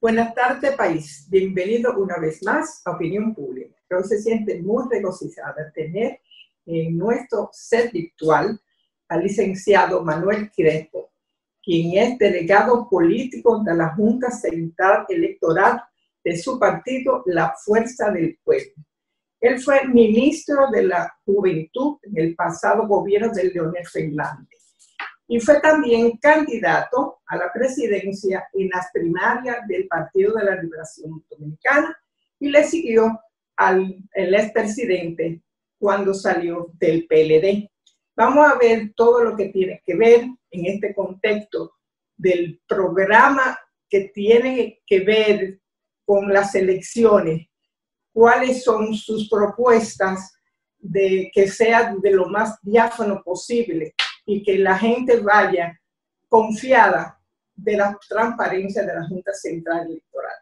Buenas tardes, país. Bienvenido una vez más a Opinión Pública. Hoy se siente muy regocijada de tener en nuestro set virtual al licenciado Manuel Crespo, quien es delegado político de la Junta Central Electoral de su partido, La Fuerza del Pueblo. Él fue ministro de la Juventud en el pasado gobierno de Leonel Fernández y fue también candidato a la presidencia en las primarias del Partido de la Liberación Dominicana y le siguió el expresidente cuando salió del PLD. Vamos a ver todo lo que tiene que ver en este contexto del programa que tiene que ver con las elecciones, cuáles son sus propuestas de que sea de lo más diáfano posible y que la gente vaya confiada de la transparencia de la Junta Central Electoral.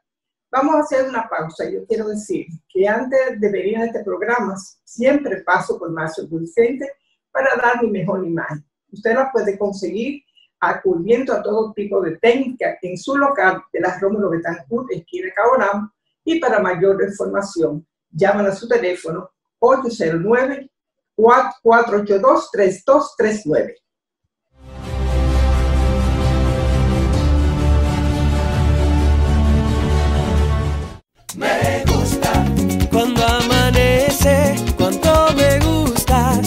Vamos a hacer una pausa. Yo quiero decir que antes de venir a este programa siempre paso por Marcio Vicente para dar mi mejor imagen. Usted la puede conseguir acudiendo a todo tipo de técnicas en su local de la Rómulo Betancourt, esquina Caonam, y para mayor información, llaman a su teléfono 809-482-3239. Me gusta cuando amanece, cuánto me gustas.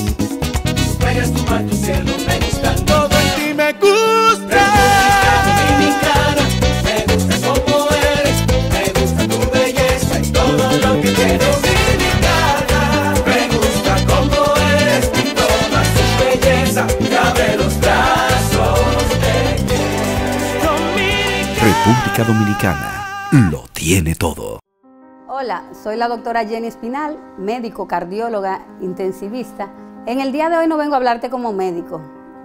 Juegas tu mar, tu cielo, me gusta todo en ti, me gusta. República Dominicana, me gusta como eres, me gusta tu belleza y todo lo que tienes. Dominicana, me gusta como eres, toda tu belleza, te abre los brazos de República Dominicana lo tiene todo. Hola, soy la doctora Jenny Espinal, médico, cardióloga, intensivista. En el día de hoy no vengo a hablarte como médico,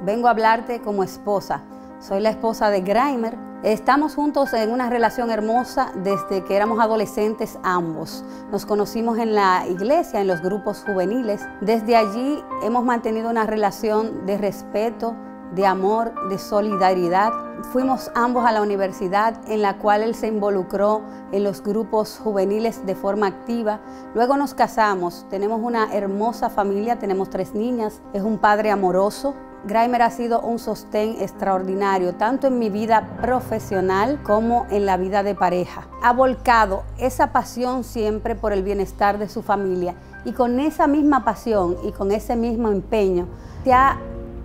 vengo a hablarte como esposa. Soy la esposa de Graimer. Estamos juntos en una relación hermosa desde que éramos adolescentes ambos. Nos conocimos en la iglesia, en los grupos juveniles. Desde allí hemos mantenido una relación de respeto, de amor, de solidaridad. Fuimos ambos a la universidad, en la cual él se involucró en los grupos juveniles de forma activa. Luego nos casamos, tenemos una hermosa familia, tenemos 3 niñas, es un padre amoroso. Graimer ha sido un sostén extraordinario, tanto en mi vida profesional como en la vida de pareja. Ha volcado esa pasión siempre por el bienestar de su familia y con esa misma pasión y con ese mismo empeño se ha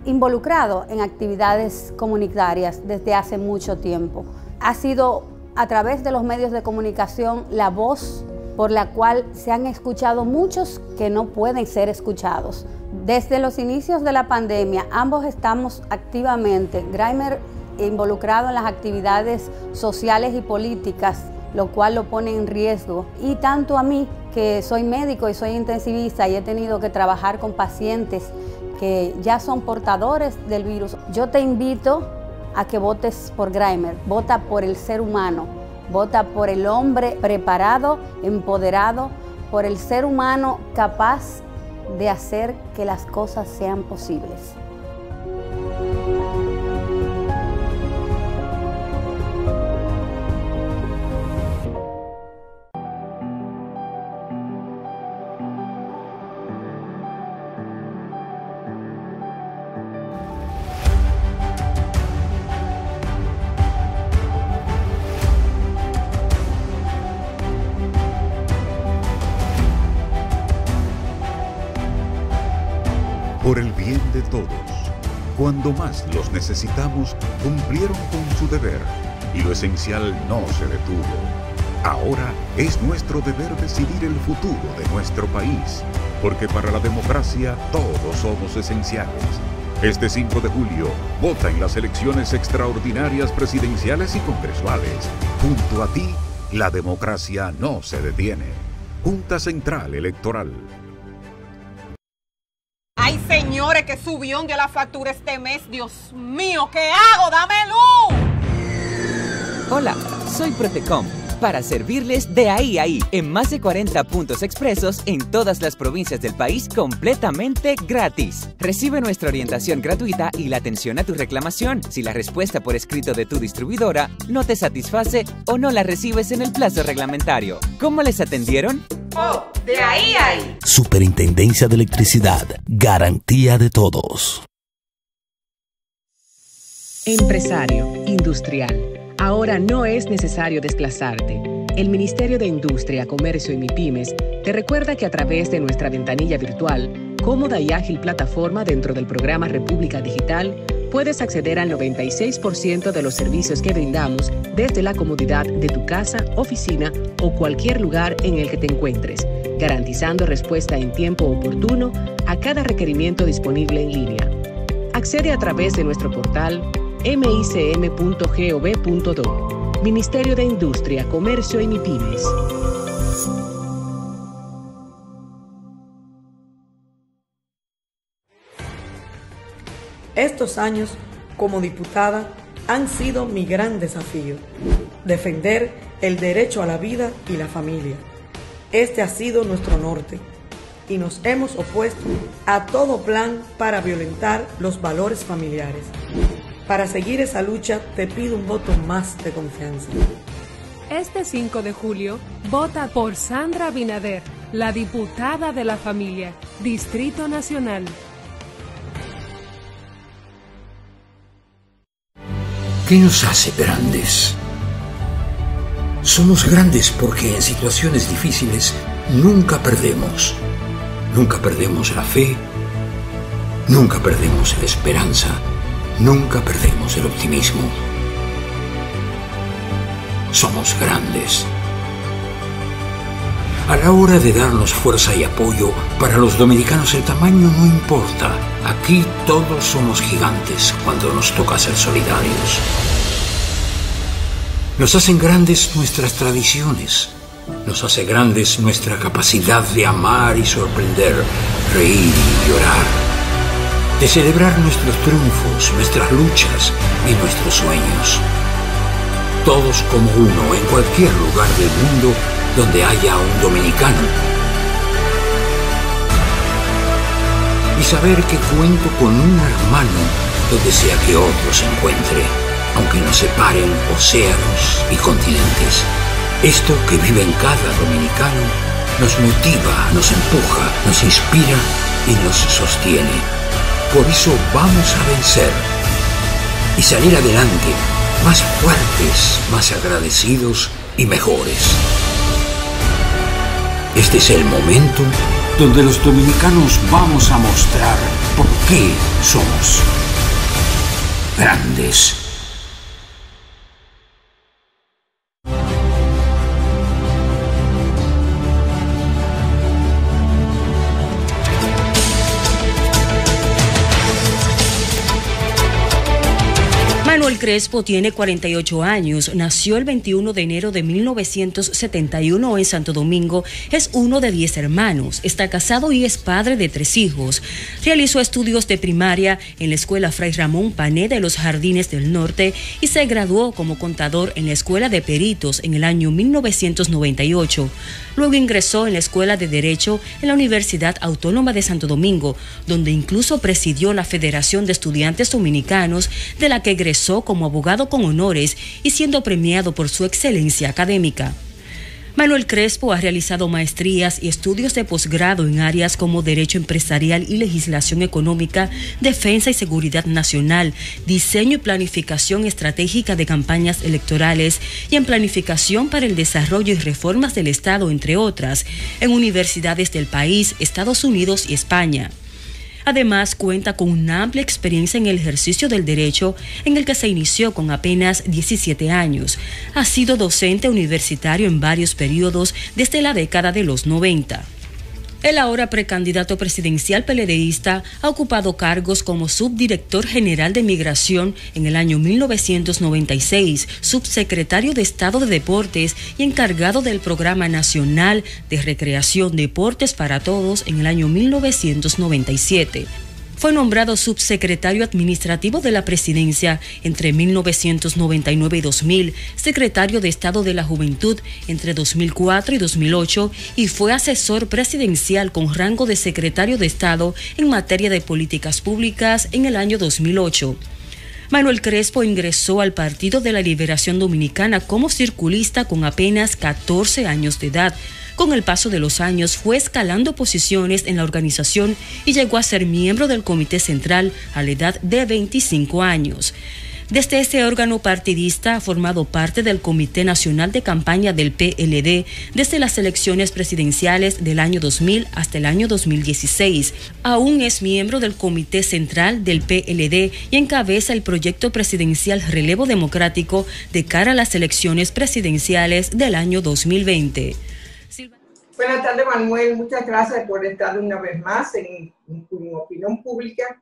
involucrado en actividades comunitarias desde hace mucho tiempo. Ha sido a través de los medios de comunicación la voz por la cual se han escuchado muchos que no pueden ser escuchados. Desde los inicios de la pandemia, ambos estamos activamente, Graimer involucrado en las actividades sociales y políticas, lo cual lo pone en riesgo. Y tanto a mí, que soy médico y soy intensivista y he tenido que trabajar con pacientes que ya son portadores del virus, yo te invito a que votes por Graimer. Vota por el ser humano, vota por el hombre preparado, empoderado, por el ser humano capaz de hacer que las cosas sean posibles. Por el bien de todos, cuando más los necesitamos, cumplieron con su deber y lo esencial no se detuvo. Ahora es nuestro deber decidir el futuro de nuestro país, porque para la democracia todos somos esenciales. Este 5 de julio, vota en las elecciones extraordinarias presidenciales y congresuales. Junto a ti, la democracia no se detiene. Junta Central Electoral. Ay, señores, que subión de la factura este mes. Dios mío, ¿qué hago? ¡Dame luz! Hola, soy Protecom. para servirles de ahí a ahí en más de 40 puntos expresos en todas las provincias del país completamente gratis. Recibe nuestra orientación gratuita y la atención a tu reclamación si la respuesta por escrito de tu distribuidora no te satisface o no la recibes en el plazo reglamentario. ¿Cómo les atendieron? Oh, de ahí a ahí. Superintendencia de Electricidad. Garantía de todos. Empresario, industrial. Ahora no es necesario desplazarte. El Ministerio de Industria, Comercio y MIPYMES te recuerda que a través de nuestra ventanilla virtual, cómoda y ágil plataforma dentro del programa República Digital, puedes acceder al 96% de los servicios que brindamos desde la comodidad de tu casa, oficina o cualquier lugar en el que te encuentres, garantizando respuesta en tiempo oportuno a cada requerimiento disponible en línea. Accede a través de nuestro portal micm.gov.do. Ministerio de Industria, Comercio y MIPYMES. Estos años como diputada han sido mi gran desafío. Defender el derecho a la vida y la familia. Este ha sido nuestro norte y nos hemos opuesto a todo plan para violentar los valores familiares. Para seguir esa lucha, te pido un voto más de confianza. Este 5 de julio, vota por Sandra Abinader, la diputada de la familia, Distrito Nacional. ¿Qué nos hace grandes? Somos grandes porque en situaciones difíciles nunca perdemos. Nunca perdemos la fe, nunca perdemos la esperanza. Nunca perdemos el optimismo. Somos grandes. A la hora de darnos fuerza y apoyo, para los dominicanos el tamaño no importa. Aquí todos somos gigantes cuando nos toca ser solidarios. Nos hacen grandes nuestras tradiciones. Nos hace grandes nuestra capacidad de amar y sorprender, reír y llorar. De celebrar nuestros triunfos, nuestras luchas y nuestros sueños. Todos como uno en cualquier lugar del mundo donde haya un dominicano. Y saber que cuento con un hermano donde sea que otro se encuentre, aunque nos separen océanos y continentes. Esto que vive en cada dominicano nos motiva, nos empuja, nos inspira y nos sostiene. Por eso vamos a vencer y salir adelante, más fuertes, más agradecidos y mejores. Este es el momento donde los dominicanos vamos a mostrar por qué somos grandes. Manuel Crespo tiene 48 años, nació el 21 de enero de 1971 en Santo Domingo, es uno de 10 hermanos, está casado y es padre de 3 hijos. Realizó estudios de primaria en la Escuela Fray Ramón Pané de los Jardines del Norte y se graduó como contador en la Escuela de Peritos en el año 1998. Luego ingresó en la Escuela de Derecho en la Universidad Autónoma de Santo Domingo, donde incluso presidió la Federación de Estudiantes Dominicanos, de la que egresó como abogado con honores y siendo premiado por su excelencia académica. Manuel Crespo ha realizado maestrías y estudios de posgrado en áreas como Derecho Empresarial y Legislación Económica, Defensa y Seguridad Nacional, Diseño y Planificación Estratégica de Campañas Electorales y en Planificación para el Desarrollo y Reformas del Estado, entre otras, en universidades del país, Estados Unidos y España. Además, cuenta con una amplia experiencia en el ejercicio del derecho, en el que se inició con apenas 17 años. Ha sido docente universitario en varios periodos desde la década de los 90. El ahora precandidato presidencial PLDista ha ocupado cargos como subdirector general de Migración en el año 1996, subsecretario de Estado de Deportes y encargado del Programa Nacional de Recreación Deportes para Todos en el año 1997. Fue nombrado subsecretario administrativo de la presidencia entre 1999 y 2000, secretario de Estado de la Juventud entre 2004 y 2008 y fue asesor presidencial con rango de secretario de Estado en materia de políticas públicas en el año 2008. Manuel Crespo ingresó al Partido de la Liberación Dominicana como circulista con apenas 14 años de edad. Con el paso de los años fue escalando posiciones en la organización y llegó a ser miembro del Comité Central a la edad de 25 años. Desde este órgano partidista ha formado parte del Comité Nacional de Campaña del PLD desde las elecciones presidenciales del año 2000 hasta el año 2016. Aún es miembro del Comité Central del PLD y encabeza el proyecto presidencial Relevo Democrático de cara a las elecciones presidenciales del año 2020. Buenas tardes, Manuel. Muchas gracias por estar una vez más en Opinión Pública.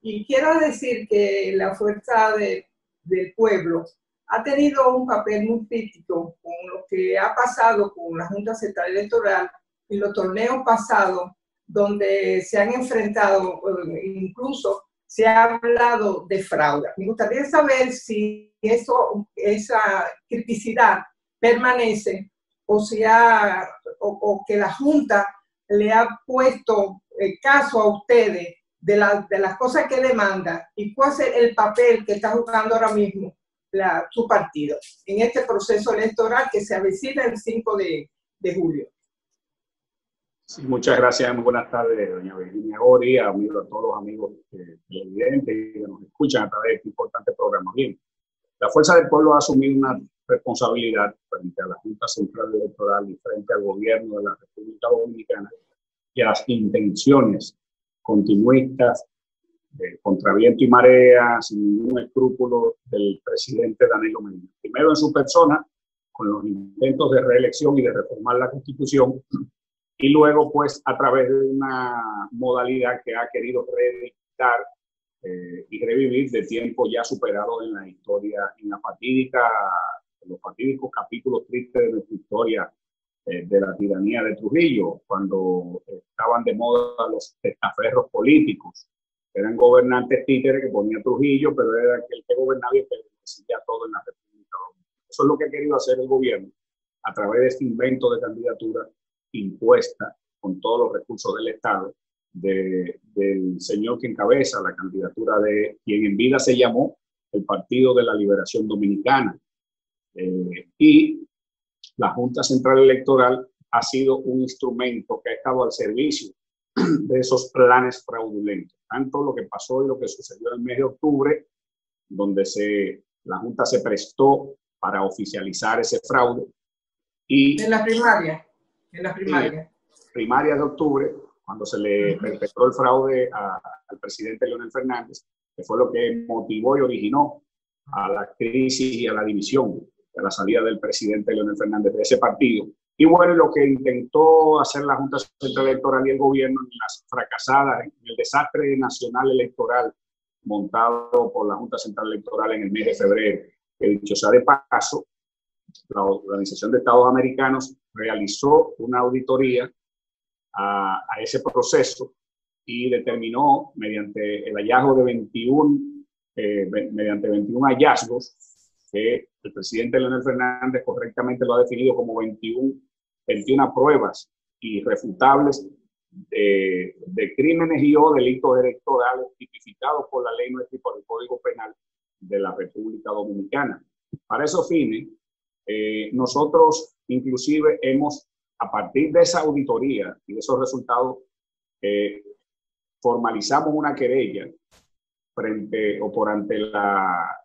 Y quiero decir que la fuerza del pueblo ha tenido un papel muy crítico con lo que ha pasado con la Junta Central Electoral y los torneos pasados, donde se han enfrentado, incluso se ha hablado de fraude. Me gustaría saber si esa criticidad permanece o que la Junta le ha puesto caso a ustedes de las cosas que demanda y cuál es el papel que está jugando ahora mismo su partido en este proceso electoral que se avecina el 5 de julio. Sí, muchas gracias. Muy buenas tardes, doña Virginia Gori, a todos los amigos televidentes que nos escuchan a través de este importante programa. Bien, la Fuerza del Pueblo ha asumido una responsabilidad frente a la Junta Central Electoral y frente al gobierno de la República Dominicana y a las intenciones continuistas, contra viento y marea, sin ningún escrúpulo del presidente Danilo Medina. Primero en su persona, con los intentos de reelección y de reformar la Constitución, y luego pues a través de una modalidad que ha querido reeditar y revivir de tiempo ya superado en la historia, en los fatídicos capítulos tristes de nuestra historia de la tiranía de Trujillo, cuando estaban de moda los testaferros políticos. Eran gobernantes títeres que ponía Trujillo, pero era aquel que gobernaba y que decidía todo en la República Dominicana. Eso es lo que ha querido hacer el gobierno a través de este invento de candidatura impuesta con todos los recursos del Estado, del señor que encabeza la candidatura de quien en vida se llamó el Partido de la Liberación Dominicana. Y la Junta Central Electoral ha sido un instrumento que ha estado al servicio de esos planes fraudulentos. Tanto lo que pasó y lo que sucedió en el mes de octubre, donde la Junta se prestó para oficializar ese fraude. Y en la primaria. En las primarias de octubre, cuando se le perpetró el fraude al presidente Leonel Fernández, que fue lo que motivó y originó a la crisis y a la división, a la salida del presidente Leonel Fernández de ese partido. Y bueno, lo que intentó hacer la Junta Central Electoral y el gobierno en las fracasadas, en el desastre nacional electoral montado por la Junta Central Electoral en el mes de febrero, que dicho sea de paso, la Organización de Estados Americanos realizó una auditoría a ese proceso y determinó mediante el hallazgo de 21 hallazgos que el presidente Leonel Fernández correctamente lo ha definido como 21 pruebas irrefutables de crímenes y o delitos electorales tipificados por la ley nuestra y por el Código Penal de la República Dominicana. Para esos fines, nosotros inclusive a partir de esa auditoría y de esos resultados, formalizamos una querella ante la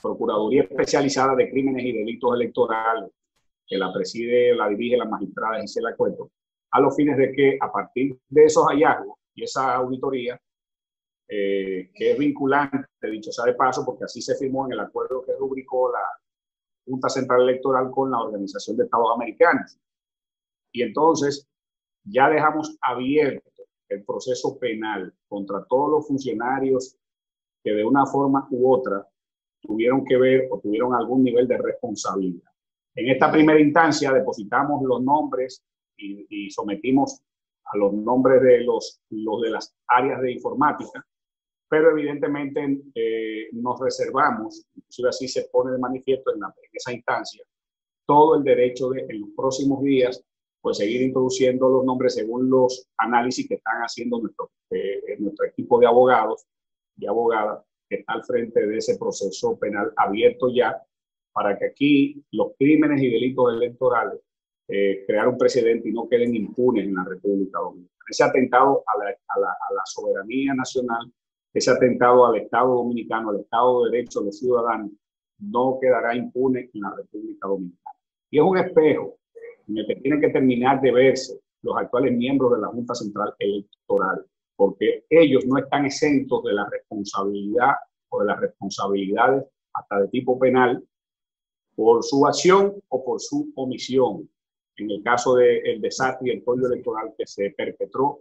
Procuraduría Especializada de Crímenes y Delitos Electorales, que la dirige la magistrada Gisela Cueto, a los fines de que a partir de esos hallazgos y esa auditoría, que es vinculante, dicho sea de paso, porque así se firmó en el acuerdo que rubricó la Junta Central Electoral con la Organización de Estados Americanos. Y entonces ya dejamos abierto el proceso penal contra todos los funcionarios que de una forma u otra tuvieron que ver o tuvieron algún nivel de responsabilidad. En esta primera instancia depositamos los nombres y sometimos a los nombres de los de las áreas de informática pero evidentemente nos reservamos, inclusive así se pone de manifiesto en esa instancia, todo el derecho de en los próximos días pues seguir introduciendo los nombres según los análisis que están haciendo nuestro equipo de abogados y abogadas que está al frente de ese proceso penal abierto ya, para que aquí los crímenes y delitos electorales crear un precedente y no queden impunes en la República Dominicana. Ese atentado a la soberanía nacional, ese atentado al Estado Dominicano, al Estado de Derecho de los ciudadanos, no quedará impune en la República Dominicana. Y es un espejo en el que tienen que terminar de verse los actuales miembros de la Junta Central Electoral, porque ellos no están exentos de la responsabilidad o de las responsabilidades hasta de tipo penal por su acción o por su omisión. En el caso del desastre y el pollo electoral que se perpetró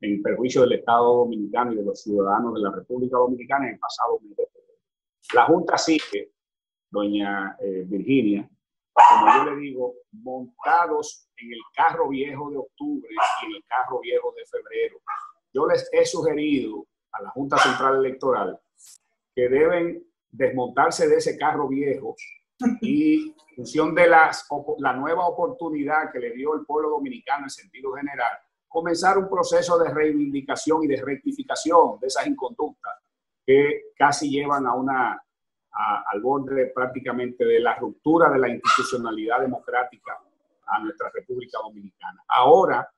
en perjuicio del Estado Dominicano y de los ciudadanos de la República Dominicana en el pasado mes de febrero. La Junta sigue, doña Virginia, como yo le digo, montados en el carro viejo de octubre y en el carro viejo de febrero. Yo les he sugerido a la Junta Central Electoral que deben desmontarse de ese carro viejo y en función de la nueva oportunidad que le dio el pueblo dominicano en sentido general, comenzar un proceso de reivindicación y de rectificación de esas inconductas que casi llevan al borde prácticamente de la ruptura de la institucionalidad democrática a nuestra República Dominicana. Ahora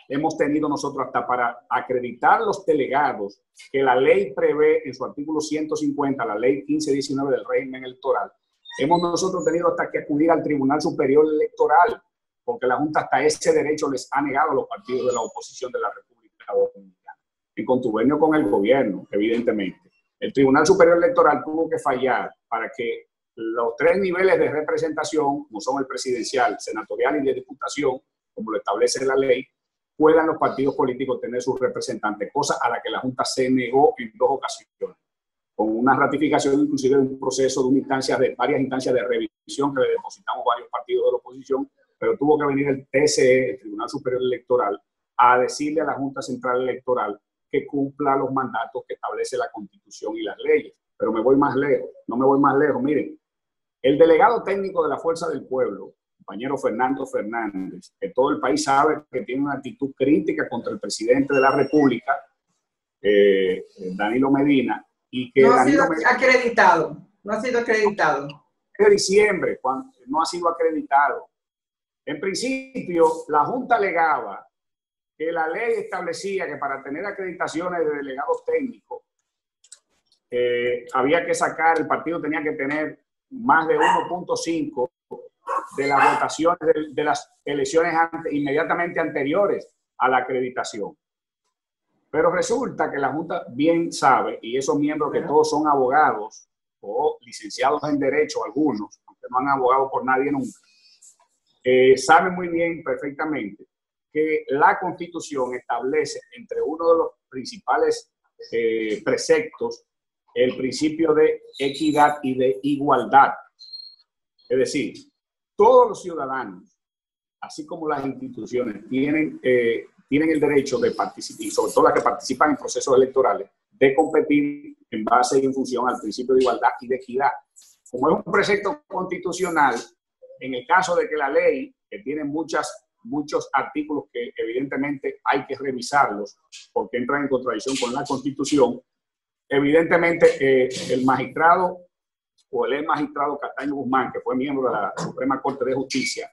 hemos tenido nosotros hasta para acreditar los delegados que la ley prevé en su artículo 150, la ley 1519 del régimen electoral. Hemos nosotros tenido hasta que acudir al Tribunal Superior Electoral, porque la Junta hasta ese derecho les ha negado a los partidos de la oposición de la República Dominicana, en contubernio con el gobierno, evidentemente. El Tribunal Superior Electoral tuvo que fallar para que los 3 niveles de representación, como son el presidencial, senatorial y de diputación, como lo establece la ley, puedan los partidos políticos tener sus representantes, cosa a la que la Junta se negó en 2 ocasiones, con una ratificación inclusive de un proceso de varias instancias de revisión que le depositamos varios partidos de la oposición, pero tuvo que venir el TSE, el Tribunal Superior Electoral, a decirle a la Junta Central Electoral que cumpla los mandatos que establece la Constitución y las leyes. Pero me voy más lejos, no me voy más lejos. Miren, el delegado técnico de la Fuerza del Pueblo, compañero Fernando Fernández, que todo el país sabe que tiene una actitud crítica contra el presidente de la República, Danilo Medina, y que no ha sido acreditado, no ha sido acreditado. De diciembre, cuando no ha sido acreditado. En principio, la Junta alegaba que la ley establecía que para tener acreditaciones de delegados técnicos había que sacar, el partido tenía que tener más de 1.5 de las votaciones de las elecciones inmediatamente anteriores a la acreditación. Pero resulta que la Junta bien sabe, y esos miembros que todos son abogados o licenciados en Derecho, algunos, aunque no han abogado por nadie nunca, saben muy bien, perfectamente, que la Constitución establece entre uno de los principales preceptos el principio de equidad y de igualdad. Es decir, todos los ciudadanos, así como las instituciones, tienen el derecho de participar, y sobre todo las que participan en procesos electorales, de competir en base y en función al principio de igualdad y de equidad. Como es un precepto constitucional, en el caso de que la ley, que tiene muchos artículos que evidentemente hay que revisarlos porque entran en contradicción con la Constitución, evidentemente el magistrado o el ex magistrado Castaño Guzmán, que fue miembro de la Suprema Corte de Justicia,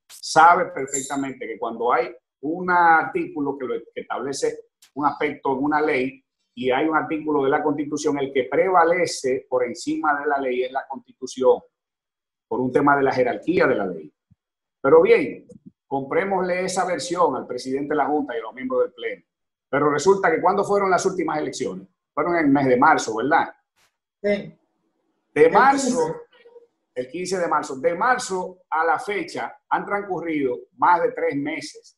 sabe perfectamente que cuando hay un artículo que establece un aspecto en una ley y hay un artículo de la Constitución, el que prevalece por encima de la ley es la Constitución, por un tema de la jerarquía de la ley. Pero bien, comprémosle esa versión al presidente de la Junta y a los miembros del Pleno. Pero resulta que ¿cuándo fueron las últimas elecciones? Fueron en el mes de marzo, ¿verdad? Sí. De marzo, el 15 de marzo, de marzo a la fecha han transcurrido más de 3 meses.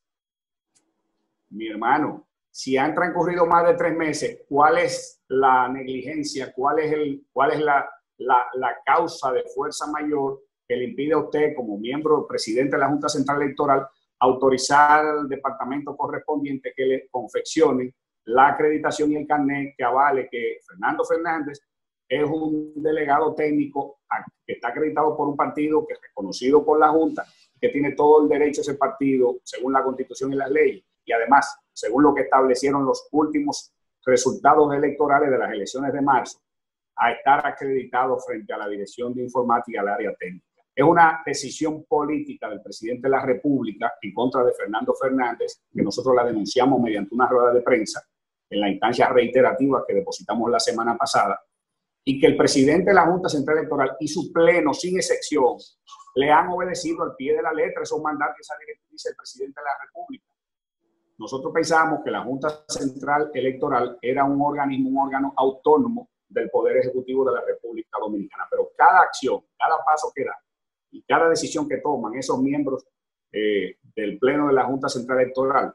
Mi hermano, si han transcurrido más de 3 meses, ¿cuál es la negligencia? ¿Cuál es la causa de fuerza mayor que le impide a usted, como miembro, presidente de la Junta Central Electoral, autorizar al departamento correspondiente que le confeccione la acreditación y el carnet que avale que Fernando Fernández es un delegado técnico que está acreditado por un partido, que es reconocido por la Junta, que tiene todo el derecho ese partido, según la Constitución y las leyes, y además, según lo que establecieron los últimos resultados electorales de las elecciones de marzo, a estar acreditado frente a la Dirección de Informática y al área técnica. Es una decisión política del presidente de la República en contra de Fernando Fernández, que nosotros la denunciamos mediante una rueda de prensa en la instancia reiterativa que depositamos la semana pasada, y que el presidente de la Junta Central Electoral y su pleno, sin excepción, le han obedecido al pie de la letra esos mandatos, esa directriz del presidente de la República. Nosotros pensábamos que la Junta Central Electoral era un organismo, un órgano autónomo del Poder Ejecutivo de la República Dominicana, pero cada acción, cada paso que da y cada decisión que toman esos miembros del Pleno de la Junta Central Electoral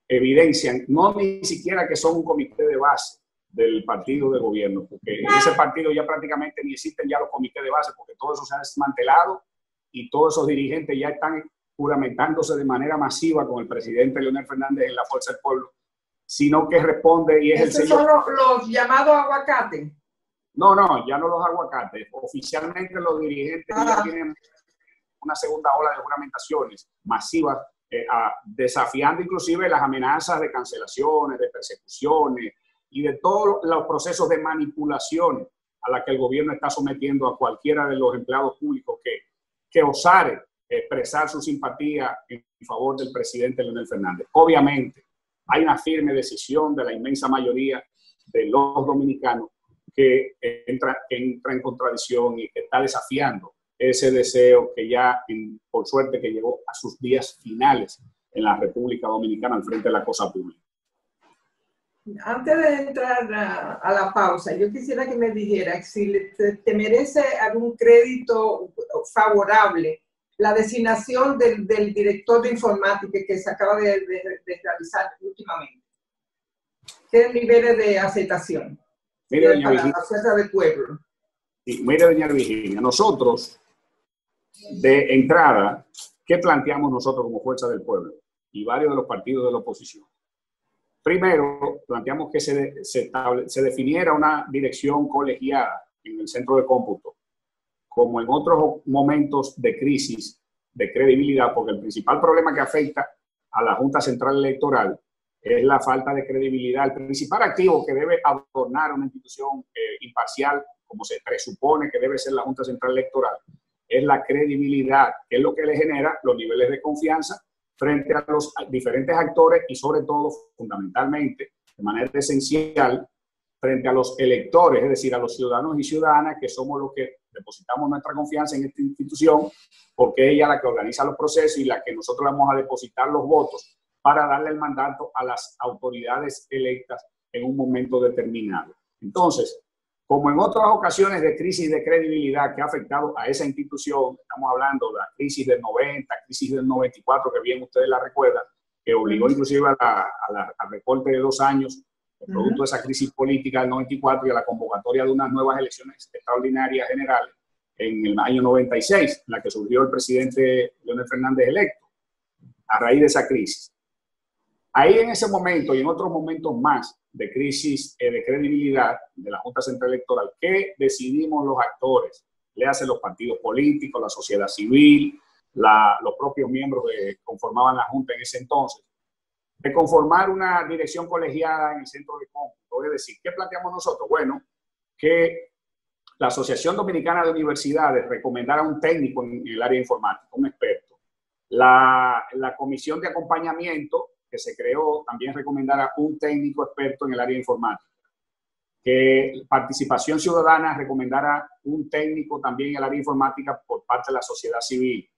evidencian no ni siquiera que son un comité de base del partido de gobierno, porque en ese partido ya prácticamente ni existen ya los comités de base, porque todo eso se ha desmantelado y todos esos dirigentes ya están juramentándose de manera masiva con el presidente Leonel Fernández en la Fuerza del Pueblo, sino que responde y es el señor... ¿Esos son los llamados aguacates? No, ya no los aguacates. Oficialmente los dirigentes ya tienen una segunda ola de juramentaciones masivas, desafiando inclusive las amenazas de cancelaciones, de persecuciones y de todos los procesos de manipulación a la que el gobierno está sometiendo a cualquiera de los empleados públicos que osare expresar su simpatía en favor del presidente Leonel Fernández. Obviamente, hay una firme decisión de la inmensa mayoría de los dominicanos que entra en contradicción y que está desafiando ese deseo que ya, por suerte, que llegó a sus días finales en la República Dominicana al frente de la cosa pública. Antes de entrar a la pausa, yo quisiera que me dijera si te merece algún crédito favorable la designación del director de informática que se acaba de realizar últimamente. ¿Qué niveles de aceptación? Mire, doña Virginia, la Fuerza del Pueblo. Sí, mire, doña Virginia, nosotros, de entrada, ¿qué planteamos nosotros como Fuerza del Pueblo? Y varios de los partidos de la oposición. Primero, planteamos que se definiera una dirección colegiada en el centro de cómputo, como en otros momentos de crisis de credibilidad, porque el principal problema que afecta a la Junta Central Electoral es la falta de credibilidad. El principal activo que debe adornar una institución imparcial, como se presupone que debe ser la Junta Central Electoral, es la credibilidad, que es lo que le genera los niveles de confianza frente a los diferentes actores y sobre todo, fundamentalmente, de manera esencial, frente a los electores, es decir, a los ciudadanos y ciudadanas que somos los que depositamos nuestra confianza en esta institución, porque ella es la que organiza los procesos y la que nosotros vamos a depositar los votos para darle el mandato a las autoridades electas en un momento determinado. Entonces, como en otras ocasiones de crisis de credibilidad que ha afectado a esa institución, estamos hablando de la crisis del 90, crisis del 94, que bien ustedes la recuerdan, que obligó inclusive al recorte de 2 años, producto de esa crisis política del 94 y a la convocatoria de unas nuevas elecciones extraordinarias generales en el año 96, en la que surgió el presidente Leonel Fernández electo, a raíz de esa crisis. Ahí en ese momento y en otros momentos más de crisis de credibilidad de la Junta Central Electoral, ¿qué decidimos los actores? Le hacen los partidos políticos, la sociedad civil, los propios miembros que conformaban la Junta en ese entonces, de conformar una dirección colegiada en el centro de cómputo. Es decir, ¿qué planteamos nosotros? Bueno, que la Asociación Dominicana de Universidades recomendara un técnico en el área informática, un experto. La comisión de acompañamiento que se creó también recomendara un técnico experto en el área informática. Que Participación Ciudadana recomendara un técnico también en el área informática por parte de la sociedad civil.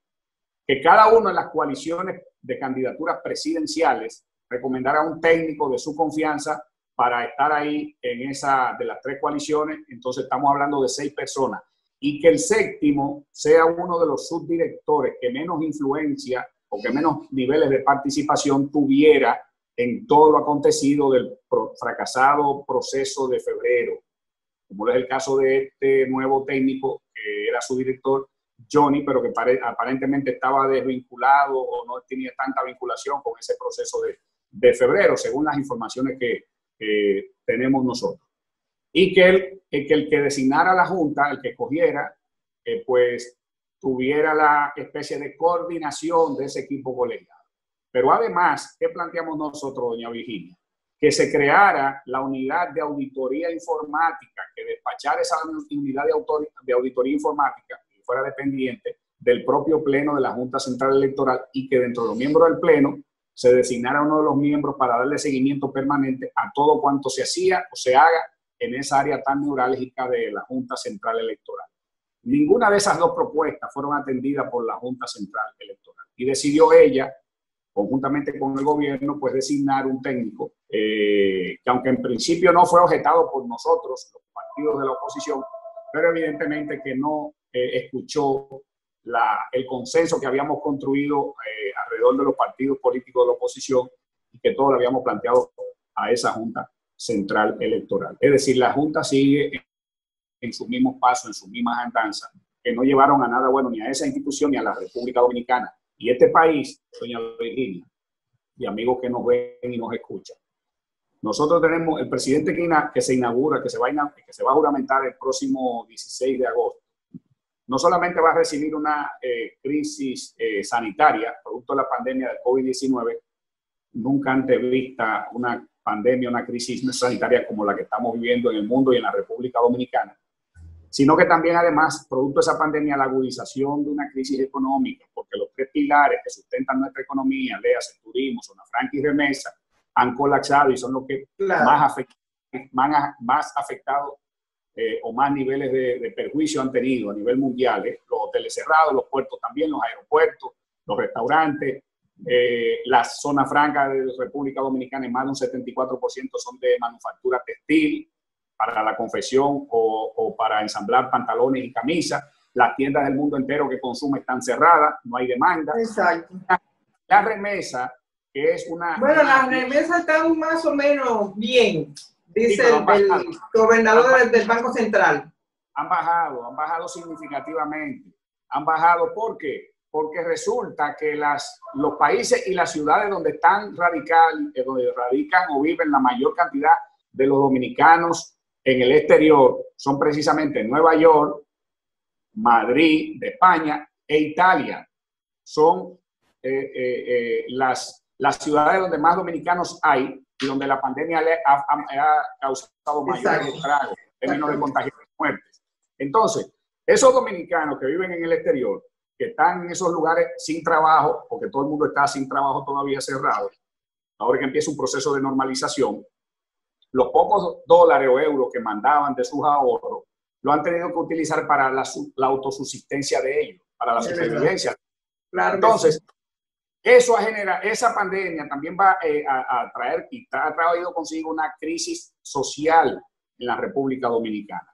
Que cada uno de las coaliciones de candidaturas presidenciales recomendara un técnico de su confianza para estar ahí en esa de las 3 coaliciones. Entonces estamos hablando de 6 personas. Y que el séptimo sea uno de los subdirectores que menos influencia o que menos niveles de participación tuviera en todo lo acontecido del fracasado proceso de febrero, como es el caso de este nuevo técnico que era su director, Johnny, pero que aparentemente estaba desvinculado o no tenía tanta vinculación con ese proceso de febrero, según las informaciones que tenemos nosotros. Y que el que designara la Junta, el que escogiera, pues tuviera la especie de coordinación de ese equipo colegiado. Pero además, ¿qué planteamos nosotros, doña Virginia? Que se creara la unidad de auditoría informática, que despachara esa unidad de auditoría informática, que fuera dependiente del propio Pleno de la Junta Central Electoral, y que dentro de los miembros del Pleno se designara uno de los miembros para darle seguimiento permanente a todo cuanto se hacía o se haga en esa área tan neurálgica de la Junta Central Electoral. Ninguna de esas dos propuestas fueron atendidas por la Junta Central Electoral y decidió ella, conjuntamente con el gobierno, pues designar un técnico que aunque en principio no fue objetado por nosotros, los partidos de la oposición, pero evidentemente que no escuchó el consenso que habíamos construido alrededor de los partidos políticos de la oposición y que todos le habíamos planteado a esa Junta Central Electoral. Es decir, la Junta sigue en sus mismos pasos, en sus mismas andanzas, que no llevaron a nada bueno ni a esa institución ni a la República Dominicana. Y este país, doña Virginia, y amigos que nos ven y nos escuchan, nosotros tenemos el presidente que se inaugura, que se va a juramentar el próximo 16 de agosto. No solamente va a recibir una crisis sanitaria, producto de la pandemia del COVID-19, nunca antes vista una pandemia, una crisis sanitaria como la que estamos viviendo en el mundo y en la República Dominicana, sino que también además, producto de esa pandemia, la agudización de una crisis económica, porque los tres pilares que sustentan nuestra economía, léase turismo, zona franca y remesa, han colapsado y son los que más afectados o más niveles de perjuicio han tenido a nivel mundial. Los hoteles cerrados, los puertos también, los aeropuertos, los restaurantes, la zona franca de República Dominicana, en más de un 74% son de manufactura textil, para la confección o para ensamblar pantalones y camisas. Las tiendas del mundo entero que consumen están cerradas, no hay demanda. Exacto. La remesa, que es una... Bueno, las remesas están más o menos bien, dice el gobernador del Banco Central. Han bajado significativamente. Han bajado, ¿por qué? Porque resulta que los países y las ciudades donde donde radican o viven la mayor cantidad de los dominicanos en el exterior son precisamente Nueva York, Madrid de España e Italia. Son las ciudades donde más dominicanos hay y donde la pandemia ha causado mayores estragos en términos de contagios y muertes. Entonces, esos dominicanos que viven en el exterior, que están en esos lugares sin trabajo, porque todo el mundo está sin trabajo todavía cerrado, ahora que empieza un proceso de normalización, los pocos dólares o euros que mandaban de sus ahorros, lo han tenido que utilizar para la autosubsistencia de ellos, para la supervivencia. Claro. Entonces, eso esa pandemia también va a traer y ha traído consigo una crisis social en la República Dominicana.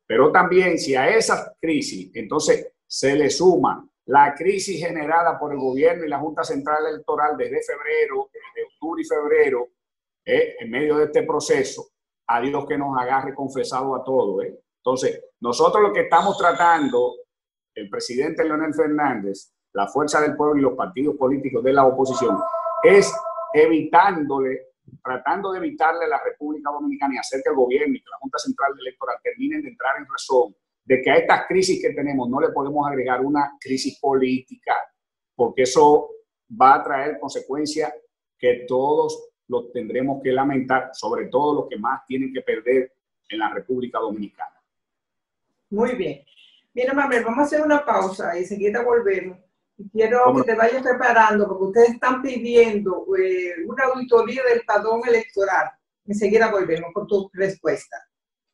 Pero también, si a esa crisis, entonces se le suma la crisis generada por el gobierno y la Junta Central Electoral desde octubre y febrero, en medio de este proceso, a Dios que nos agarre confesado a todos. Entonces, nosotros lo que estamos tratando, el presidente Leonel Fernández, la Fuerza del Pueblo y los partidos políticos de la oposición, es tratando de evitarle a la República Dominicana y hacer que el gobierno y que la Junta Central Electoral terminen de entrar en razón de que a estas crisis que tenemos no le podemos agregar una crisis política, porque eso va a traer consecuencias que todos los tendremos que lamentar, sobre todo los que más tienen que perder en la República Dominicana. Muy bien. Mira, Manuel, vamos a hacer una pausa y enseguida volvemos. Y quiero que te vayas preparando, porque ustedes están pidiendo una auditoría del padrón electoral. Enseguida volvemos con tu respuesta.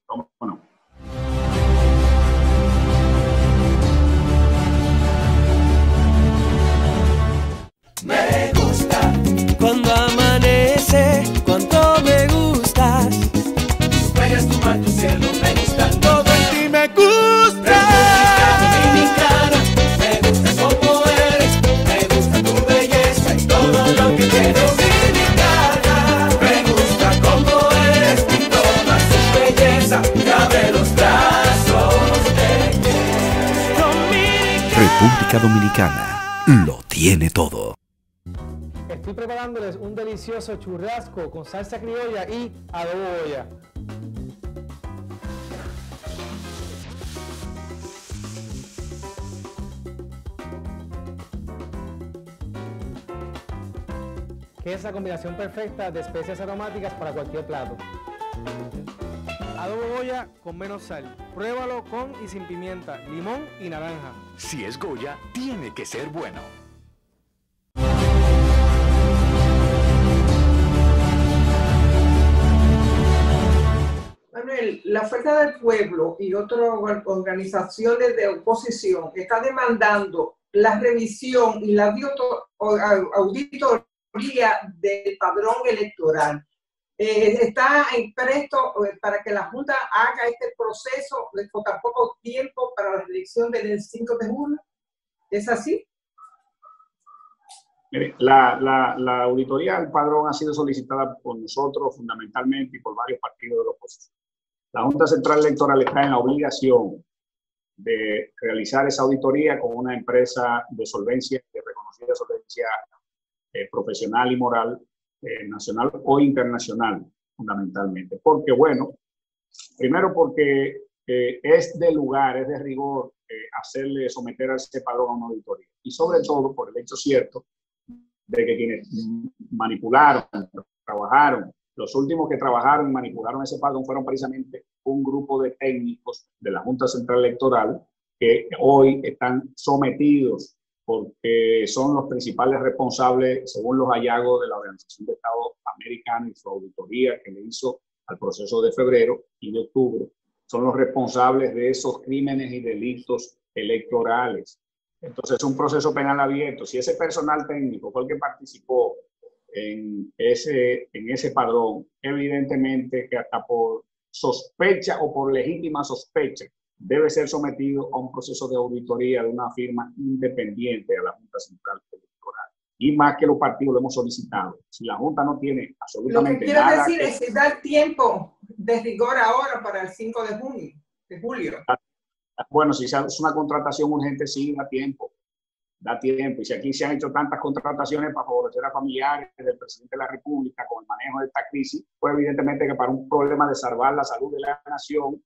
¿Cómo no? Me gusta cuando amanece, cuánto me gustas. Juegas tu mar, tu cielo, me gusta todo en ti, me gusta. Dominicana, me gusta como eres, me gusta tu belleza y todo lo que tienes. Dominicana, me gusta como eres y toda su belleza, que abre los brazos de República Dominicana lo tiene todo. estoy preparándoles un delicioso churrasco con salsa criolla y adobo Goya. Que es la combinación perfecta de especias aromáticas para cualquier plato. Adobo Goya con menos sal. Pruébalo con y sin pimienta, limón y naranja. Si es Goya, tiene que ser bueno. Manuel, la Fuerza del Pueblo y otras organizaciones de oposición están demandando la revisión y la auditoría del padrón electoral. Está presto para que la Junta haga este proceso con tan poco tiempo para la elección del 5 de junio. ¿Es así? Mire, la auditoría del padrón ha sido solicitada por nosotros fundamentalmente y por varios partidos de la oposición. La Junta Central Electoral está en la obligación de realizar esa auditoría con una empresa de solvencia, de reconocida solvencia profesional y moral, nacional o internacional, fundamentalmente. Porque, bueno, primero porque es de lugar, es de rigor someter a ese padrón a una auditoría. Y sobre todo por el hecho cierto de que quienes manipularon, trabajaron, los últimos que trabajaron y manipularon ese padrón fueron precisamente un grupo de técnicos de la Junta Central Electoral que hoy están sometidos porque son los principales responsables, según los hallazgos de la Organización de Estados Americanos y su auditoría que le hizo al proceso de febrero y de octubre, son los responsables de esos crímenes y delitos electorales. Entonces es un proceso penal abierto. Si ese personal técnico fue el que participó en ese padrón, evidentemente que hasta por sospecha o por legítima sospecha debe ser sometido a un proceso de auditoría de una firma independiente a la Junta Central Electoral. Y más que los partidos lo hemos solicitado. Si la Junta no tiene absolutamente nada... Lo que quiero decir es dar tiempo de rigor ahora para el 5 de julio. Bueno, si es una contratación urgente, sí, da tiempo. Da tiempo. Y si aquí se han hecho tantas contrataciones para favorecer a familiares del presidente de la República con el manejo de esta crisis, pues evidentemente que para un problema de salvar la salud de la nación,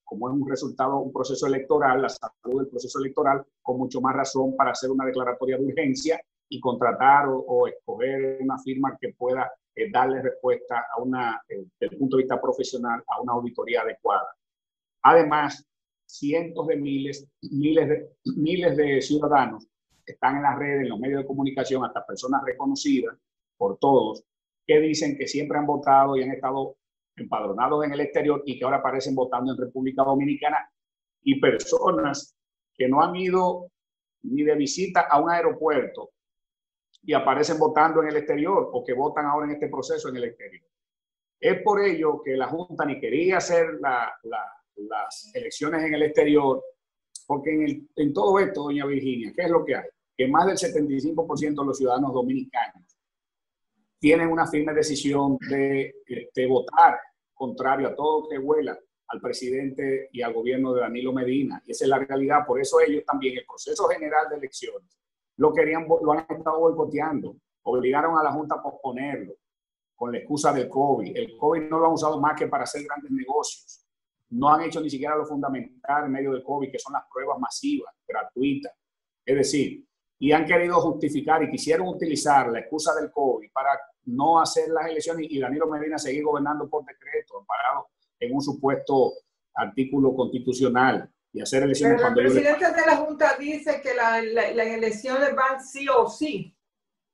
como es un resultado, un proceso electoral, la salud del proceso electoral, con mucho más razón para hacer una declaratoria de urgencia y contratar o escoger una firma que pueda darle respuesta a desde el punto de vista profesional, a una auditoría adecuada. Además, cientos de miles de ciudadanos están en las redes, en los medios de comunicación, hasta personas reconocidas por todos, que dicen que siempre han votado y han estado empadronados en el exterior y que ahora aparecen votando en República Dominicana, y personas que no han ido ni de visita a un aeropuerto y aparecen votando en el exterior o que votan ahora en este proceso en el exterior. Es por ello que la Junta ni quería hacer las elecciones en el exterior, porque en todo esto, doña Virginia, ¿qué es lo que hay? Que más del 75% de los ciudadanos dominicanos tienen una firme decisión de votar contrario a todo lo que huela al presidente y al gobierno de Danilo Medina. Y esa es la realidad. Por eso ellos también, el proceso general de elecciones, lo han estado boicoteando. Obligaron a la Junta a posponerlo con la excusa del COVID. El COVID no lo han usado más que para hacer grandes negocios. No han hecho ni siquiera lo fundamental en medio del COVID, que son las pruebas masivas, gratuitas. Es decir, y han querido justificar y quisieron utilizar la excusa del COVID para no hacer las elecciones y Danilo Medina seguir gobernando por decreto, amparado en un supuesto artículo constitucional y hacer elecciones. Pero cuando el presidente de la Junta dice que las elecciones van sí o sí.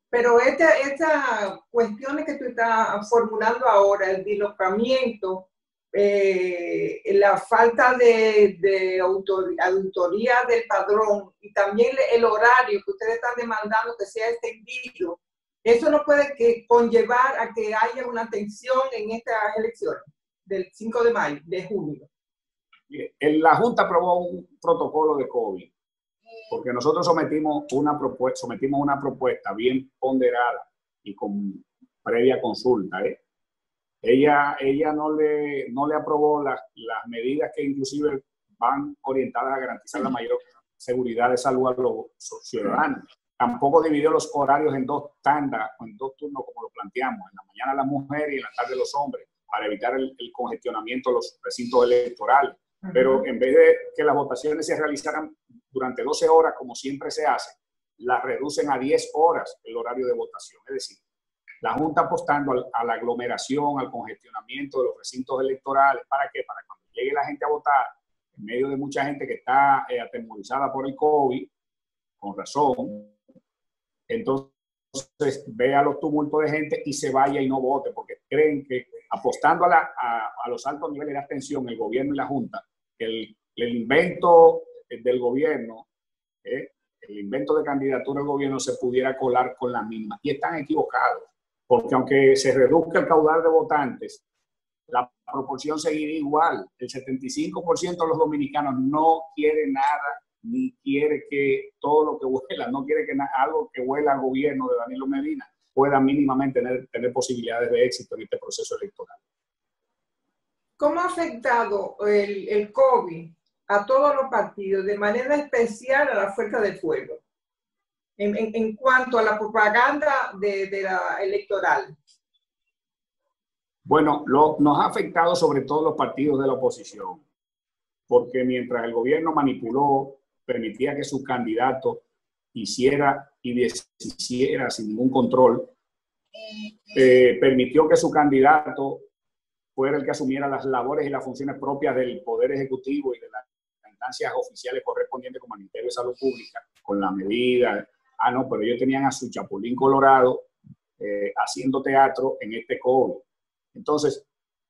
Pero estas cuestiones que tú estás formulando ahora, el dislocamiento, la falta de auditoría del padrón y también el horario que ustedes están demandando que sea extendido, eso no puede conllevar a que haya una tensión en estas elecciones del 5 de junio. La Junta aprobó un protocolo de COVID porque nosotros sometimos una propuesta bien ponderada y con previa consulta. Ella no le aprobó las medidas que inclusive van orientadas a garantizar la mayor seguridad de salud a los ciudadanos. Tampoco dividió los horarios en 2 tandas o en 2 turnos como lo planteamos, en la mañana las mujeres y en la tarde los hombres, para evitar el congestionamiento de los recintos electorales. Pero en vez de que las votaciones se realizaran durante 12 horas, como siempre se hace, las reducen a 10 horas el horario de votación. Es decir, la Junta apostando a la aglomeración, al congestionamiento de los recintos electorales. ¿Para qué? Para cuando llegue la gente a votar, en medio de mucha gente que está atemorizada por el COVID, con razón, entonces vea los tumultos de gente y se vaya y no vote, porque creen que apostando a los altos niveles de abstención, el gobierno y la Junta, el invento del gobierno, el invento de candidatura del gobierno se pudiera colar con la misma. Y están equivocados, porque aunque se reduzca el caudal de votantes, la proporción seguiría igual. El 75% de los dominicanos no quiere nada, ni quiere que todo lo que huela, no quiere que algo que huela al gobierno de Danilo Medina pueda mínimamente tener posibilidades de éxito en este proceso electoral. ¿Cómo ha afectado el COVID a todos los partidos, de manera especial a la Fuerza del Pueblo, en cuanto a la propaganda de la electoral? Bueno, nos ha afectado sobre todo los partidos de la oposición, porque mientras el gobierno manipuló, permitía que su candidato hiciera y deshiciera sin ningún control, permitió que su candidato fuera el que asumiera las labores y las funciones propias del Poder Ejecutivo y de las instancias oficiales correspondientes como el Ministerio de Salud Pública, con la medida, no, pero ellos tenían a su Chapulín Colorado haciendo teatro en este COVID. Entonces,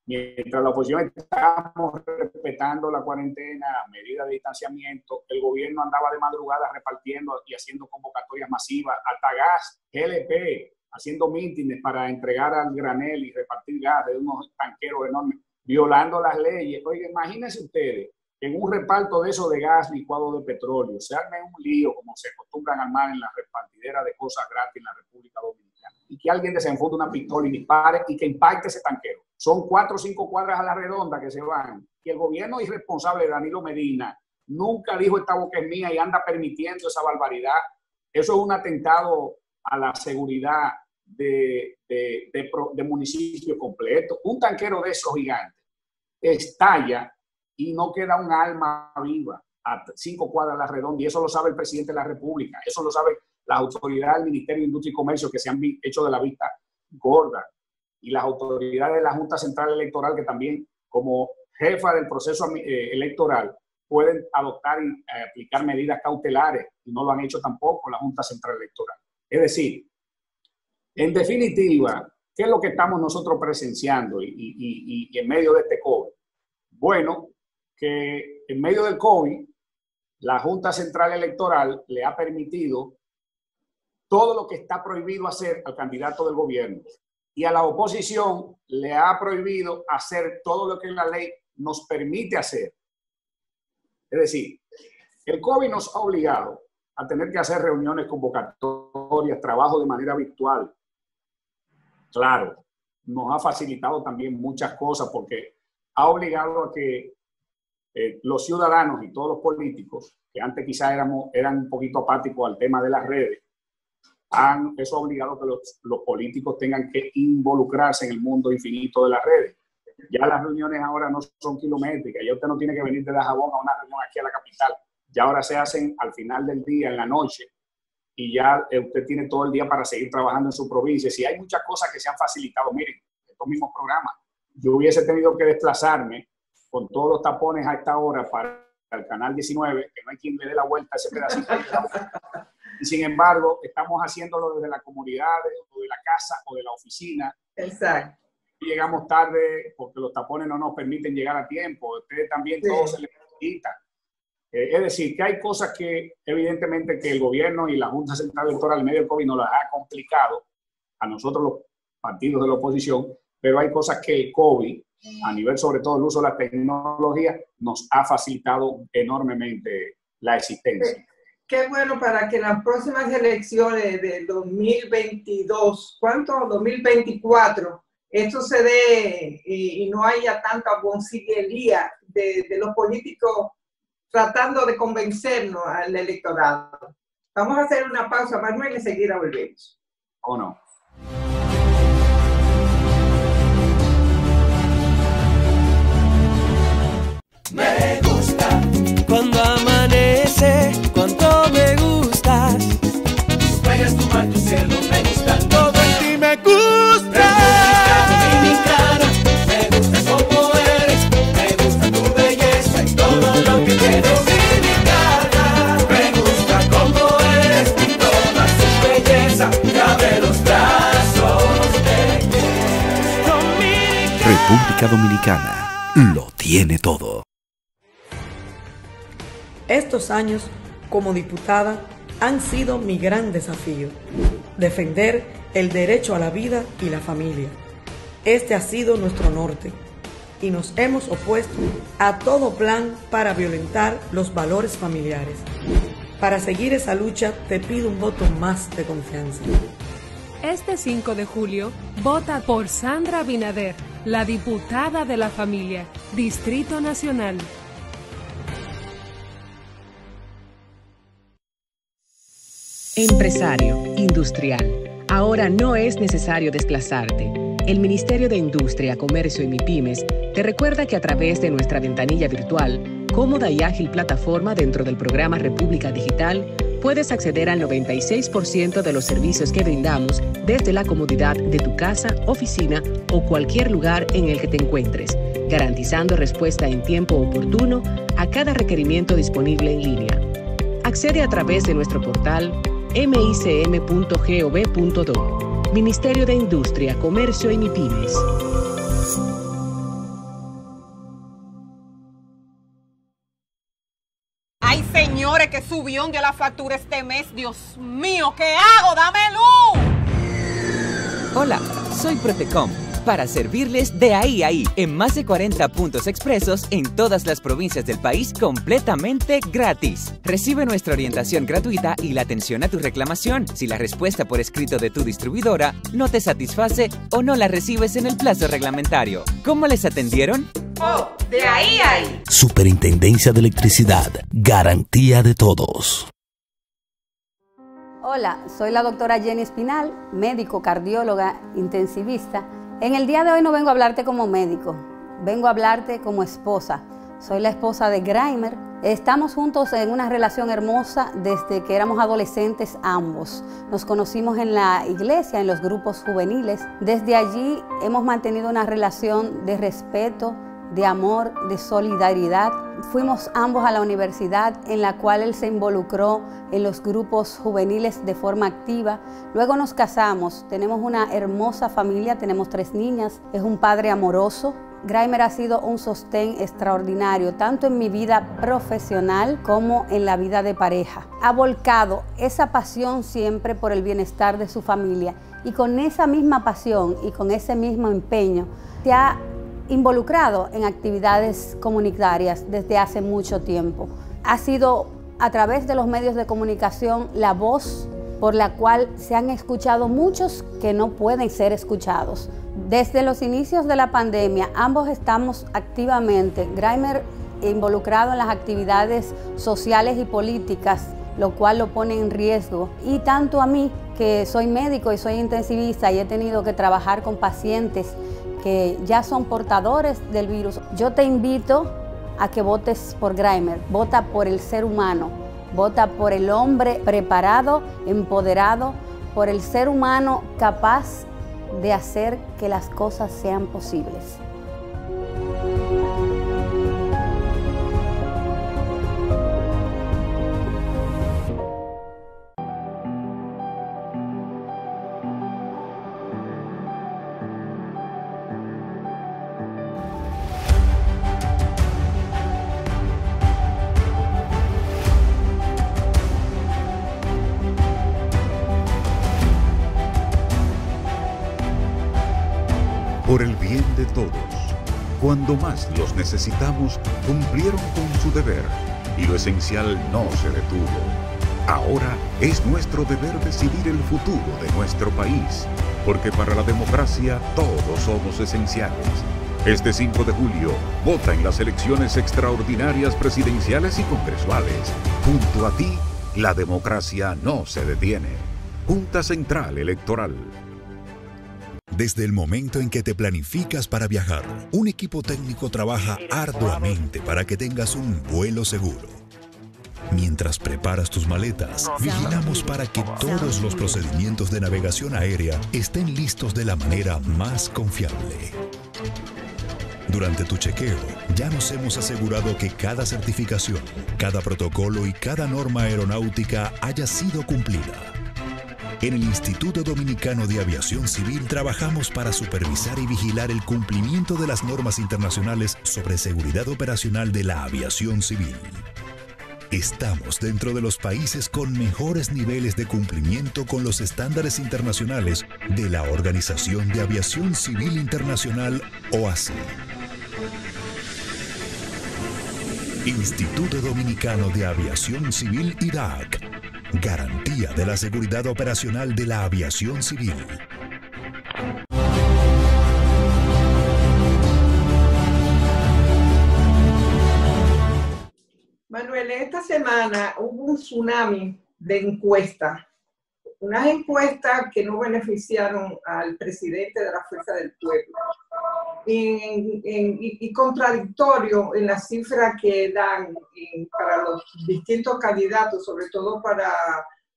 mientras la oposición estábamos respetando la cuarentena, medidas de distanciamiento, el gobierno andaba de madrugada repartiendo y haciendo convocatorias masivas, hasta gas, GLP, haciendo mítines para entregar al granel y repartir gas de unos tanqueros enormes, violando las leyes. Oiga, imagínense ustedes, en un reparto de eso de gas licuado de petróleo, se arme un lío como se acostumbran a armar en la repartidera de cosas gratis en la República Dominicana, y que alguien desenfunde una pistola y dispare y que impacte ese tanquero. Son 4 o 5 cuadras a la redonda que se van, y el gobierno irresponsable de Danilo Medina nunca dijo esta boca es mía y anda permitiendo esa barbaridad. Eso es un atentado a la seguridad de municipio completo. Un tanquero de esos gigantes estalla y no queda un alma viva a 5 cuadras a la redonda, y eso lo sabe el presidente de la República, eso lo sabe las autoridades del Ministerio de Industria y Comercio, que se han hecho de la vista gorda, y las autoridades de la Junta Central Electoral, que también como jefa del proceso electoral pueden adoptar y aplicar medidas cautelares, y no lo han hecho tampoco la Junta Central Electoral. Es decir, en definitiva, ¿qué es lo que estamos nosotros presenciando y en medio de este COVID? Bueno, que en medio del COVID, la Junta Central Electoral le ha permitido todo lo que está prohibido hacer al candidato del gobierno, y a la oposición le ha prohibido hacer todo lo que la ley nos permite hacer. Es decir, el COVID nos ha obligado a tener que hacer reuniones convocatorias, trabajo de manera virtual. Claro, nos ha facilitado también muchas cosas, porque ha obligado a que los ciudadanos y todos los políticos, que antes quizás eran un poquito apáticos al tema de las redes, eso ha obligado a que los políticos tengan que involucrarse en el mundo infinito de las redes. Ya las reuniones ahora no son kilométricas, ya usted no tiene que venir de Dajabón a una reunión aquí a la capital, ya ahora se hacen al final del día, en la noche, y ya usted tiene todo el día para seguir trabajando en su provincia. Si hay muchas cosas que se han facilitado, miren, estos mismos programas, yo hubiese tenido que desplazarme con todos los tapones a esta hora para el canal 19, que no hay quien le dé la vuelta a ese pedacito de la vuelta. Y sin embargo, estamos haciéndolo desde la comunidad, o de la casa, o de la oficina. Exacto. Llegamos tarde porque los tapones no nos permiten llegar a tiempo. Ustedes también, sí. Todo se les facilita. Es decir, que hay cosas que evidentemente que el gobierno y la Junta Central Electoral en medio del COVID nos las ha complicado a nosotros los partidos de la oposición, pero hay cosas que el COVID, a nivel sobre todo el uso de la tecnología, nos ha facilitado enormemente la existencia. Qué bueno para que en las próximas elecciones de 2022, ¿cuánto? 2024, esto se dé y no haya tanta boncillería de los políticos tratando de convencernos al electorado. Vamos a hacer una pausa, Manuel, y enseguida volvemos. ¿O no? Me gusta cuando amanece, cuánto me gustas. Juegas tu mar, tu cielo, me gusta todo en ti, me gusta. República Dominicana, me gusta como eres, me gusta tu belleza y todo lo que tienes. Dominicana, me gusta como eres y toda su belleza, te abre los brazos de Dominicana. República Dominicana lo tiene todo. Estos años como diputada han sido mi gran desafío, defender el derecho a la vida y la familia. Este ha sido nuestro norte y nos hemos opuesto a todo plan para violentar los valores familiares. Para seguir esa lucha te pido un voto más de confianza. Este 5 de julio, vota por Sandra Abinader, la diputada de la familia, Distrito Nacional. Empresario, industrial. Ahora no es necesario desplazarte. El Ministerio de Industria, Comercio y MIPYMES te recuerda que a través de nuestra ventanilla virtual, cómoda y ágil plataforma dentro del programa República Digital, puedes acceder al 96% de los servicios que brindamos desde la comodidad de tu casa, oficina o cualquier lugar en el que te encuentres, garantizando respuesta en tiempo oportuno a cada requerimiento disponible en línea. Accede a través de nuestro portal micm.gov.do. Ministerio de Industria, Comercio y MIPYMES. Ay, señores, que subió de la factura este mes. Dios mío, ¿qué hago? ¡Dame luz! Hola, soy Protecom, para servirles de ahí a ahí en más de 40 puntos expresos en todas las provincias del país completamente gratis. Recibe nuestra orientación gratuita y la atención a tu reclamación si la respuesta por escrito de tu distribuidora no te satisface o no la recibes en el plazo reglamentario. ¿Cómo les atendieron? Oh, de ahí a ahí. Superintendencia de Electricidad, garantía de todos. Hola, soy la doctora Jenny Espinal, médico, cardióloga, intensivista. En el día de hoy no vengo a hablarte como médico, vengo a hablarte como esposa. Soy la esposa de Graimer. Estamos juntos en una relación hermosa desde que éramos adolescentes ambos. Nos conocimos en la iglesia, en los grupos juveniles. Desde allí hemos mantenido una relación de respeto, de amor, de solidaridad. Fuimos ambos a la universidad, en la cual él se involucró en los grupos juveniles de forma activa. Luego nos casamos, tenemos una hermosa familia, tenemos 3 niñas, es un padre amoroso. Graimer ha sido un sostén extraordinario, tanto en mi vida profesional como en la vida de pareja. Ha volcado esa pasión siempre por el bienestar de su familia y con esa misma pasión y con ese mismo empeño se ha involucrado en actividades comunitarias desde hace mucho tiempo. Ha sido a través de los medios de comunicación la voz por la cual se han escuchado muchos que no pueden ser escuchados. Desde los inicios de la pandemia, ambos estamos activamente, Graimer involucrado en las actividades sociales y políticas, lo cual lo pone en riesgo. Y tanto a mí, que soy médico y soy intensivista y he tenido que trabajar con pacientes que ya son portadores del virus, yo te invito a que votes por Graimer. Vota por el ser humano, vota por el hombre preparado, empoderado, por el ser humano capaz de hacer que las cosas sean posibles. Por el bien de todos, cuando más los necesitamos, cumplieron con su deber y lo esencial no se detuvo. Ahora es nuestro deber decidir el futuro de nuestro país, porque para la democracia todos somos esenciales. Este 5 de julio, vota en las elecciones extraordinarias presidenciales y congresuales. Junto a ti, La democracia no se detiene. Junta Central Electoral. Desde el momento en que te planificas para viajar, un equipo técnico trabaja arduamente para que tengas un vuelo seguro. Mientras preparas tus maletas, vigilamos para que todos los procedimientos de navegación aérea estén listos de la manera más confiable. Durante tu chequeo, ya nos hemos asegurado que cada certificación, cada protocolo y cada norma aeronáutica haya sido cumplida. En el Instituto Dominicano de Aviación Civil trabajamos para supervisar y vigilar el cumplimiento de las normas internacionales sobre seguridad operacional de la aviación civil. Estamos dentro de los países con mejores niveles de cumplimiento con los estándares internacionales de la Organización de Aviación Civil Internacional, OACI. Instituto Dominicano de Aviación Civil IDAC. Garantía de la seguridad operacional de la aviación civil. Manuel, esta semana hubo un tsunami de encuestas. Unas encuestas que no beneficiaron al presidente de la Fuerza del Pueblo. Y contradictorio en las cifras que dan para los distintos candidatos, sobre todo para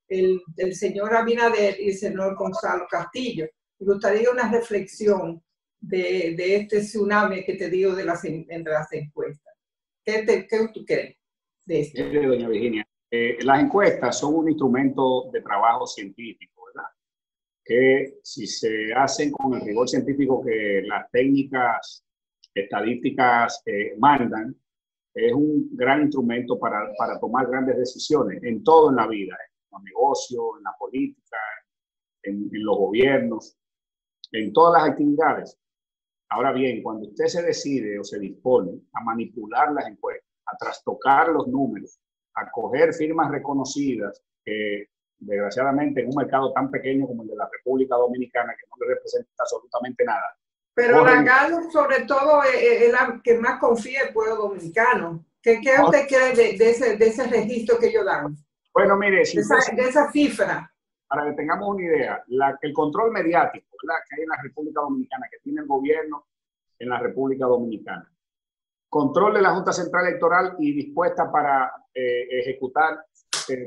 el señor Abinader y el señor Gonzalo Castillo. Me gustaría una reflexión de este tsunami que te digo entre las encuestas. ¿Qué tú crees de esto? Doña Virginia, las encuestas son un instrumento de trabajo científico, ¿verdad? Que si se hacen con el rigor científico que las técnicas estadísticas mandan, es un gran instrumento para tomar grandes decisiones en todo en la vida, en los negocios, en la política, en los gobiernos, en todas las actividades. Ahora bien, cuando usted se decide o se dispone a manipular las encuestas, a trastocar los números, a coger firmas reconocidas que desgraciadamente en un mercado tan pequeño como el de la República Dominicana, que no le representa absolutamente nada. Pero la Gallup, sobre todo, es la que más confía el pueblo dominicano. ¿Qué usted cree de ese registro que ellos dan? Bueno, mire, si de esa cifra. Para que tengamos una idea, el control mediático, ¿verdad?, que hay en la República Dominicana, que tiene el gobierno en la República Dominicana. Control de la Junta Central Electoral y dispuesta para ejecutar